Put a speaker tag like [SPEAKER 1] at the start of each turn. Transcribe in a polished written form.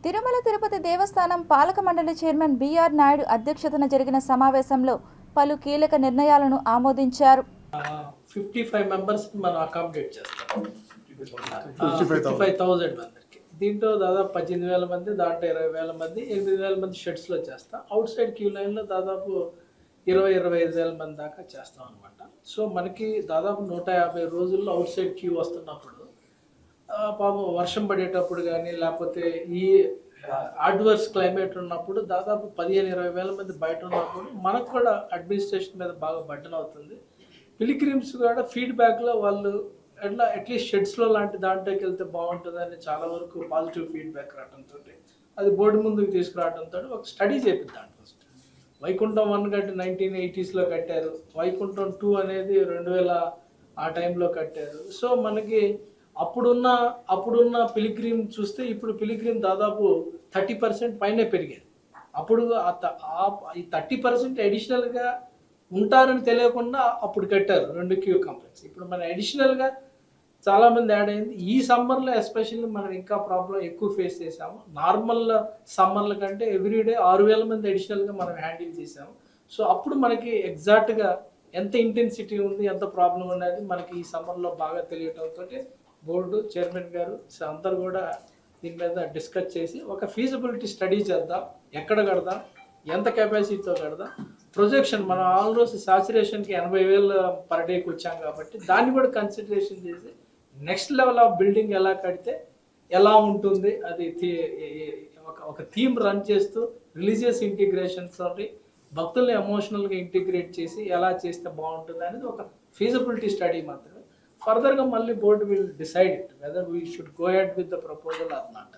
[SPEAKER 1] తిరుమల తిరుపతి దేవస్థానం పాలక మండలి chairman BR Naidu అధ్యక్షతన జరిగిన సమావేశంలో పలు కీలక నిర్ణయాలను ఆమోదించారు.
[SPEAKER 2] 55 మెంబర్స్ మనం అకామిడేట్ చేస్తాం. 55,000 మందికి. దీంట్లో దాదాపు 18,000 మంది, దాంట్లో 20,000 మంది, 8,000 మంది షెడ్స్లో చేస్తాం. అవుట్ సైడ్ క్యూ లైన్లో దాదాపు 20-25,000 మంది దాకా చేస్తాం అనమాట. సో మనకి దాదాపు 150 రోజుల్లో అవుట్ సైడ్ క్యూ వస్తున్నప్పుడు పాపం వర్షం పడేటప్పుడు కానీ లేకపోతే ఈ అడ్వర్స్ క్లైమేట్ ఉన్నప్పుడు దాదాపు 15-20,000 మంది బయట ఉన్నప్పుడు మనకు కూడా అడ్మినిస్ట్రేషన్ మీద బాగా బర్డెన్ అవుతుంది. పిలిగ్రిమ్స్ కూడా ఫీడ్బ్యాక్లో వాళ్ళు ఎట్లా అట్లీస్ట్ షెడ్స్లో లాంటి దాంట్లోకి వెళ్తే బాగుంటుందని చాలా వరకు పాజిటివ్ ఫీడ్బ్యాక్ రావడంతో అది బోర్డు ముందుకు తీసుకురావడంతో ఒక స్టడీ చేపిద్దాం. ఫస్ట్ వైకుంఠం 1 కట్టి 1980s కట్టారు, వైకుంఠం 2 అనేది 2000 ఆ టైంలో కట్టారు. సో మనకి అప్పుడున్న పిలిగ్రిమ్ చూస్తే ఇప్పుడు పిలిగ్రిమ్ దాదాపు 30% పైనే పెరిగారు. అప్పుడు ఈ 30% అడిషనల్గా ఉంటారని తెలియకుండా అప్పుడు కట్టారు 2 క్యూ కాంప్లెక్స్. ఇప్పుడు మన అడిషనల్గా చాలామంది యాడ్ అయింది. ఈ సమ్మర్లో ఎస్పెషల్లీ మనం ఇంకా ప్రాబ్లం ఎక్కువ ఫేస్ చేసాము. నార్మల్ సమ్మర్ల కంటే ఎవ్రీడే 6,000 మంది అడిషనల్గా మనం హ్యాండిల్ చేసాము. సో అప్పుడు మనకి ఎగ్జాక్ట్గా ఎంత ఇంటెన్సిటీ ఉంది, ఎంత ప్రాబ్లం అనేది మనకి ఈ సమ్మర్లో బాగా తెలియటంతో బోర్డు చైర్మన్ గారు అందరు కూడా దీని మీద డిస్కస్ చేసి ఒక ఫీజిబిలిటీ స్టడీ చేద్దాం, ఎక్కడ కడదాం, ఎంత కెపాసిటీతో కడదాం, ప్రొజెక్షన్ మనం ఆల్మోస్ట్ సాచురేషన్కి 80,000 పర్ డేకి వచ్చాం కాబట్టి దాన్ని కూడా కన్సిడరేషన్ చేసి నెక్స్ట్ లెవెల్ ఆఫ్ బిల్డింగ్ ఎలా కడితే ఎలా ఉంటుంది, అది ఒక థీమ్ రన్ చేస్తూ రిలీజియస్ ఇంటిగ్రేషన్స్ తోటి భక్తుల్ని ఎమోషనల్గా ఇంటిగ్రేట్ చేసి ఎలా చేస్తే బాగుంటుంది అనేది ఒక ఫీజిబిలిటీ స్టడీ మాత్రమే. ఫర్దర్గా మళ్ళీ board will decide it whether we should go head with the proposal or not.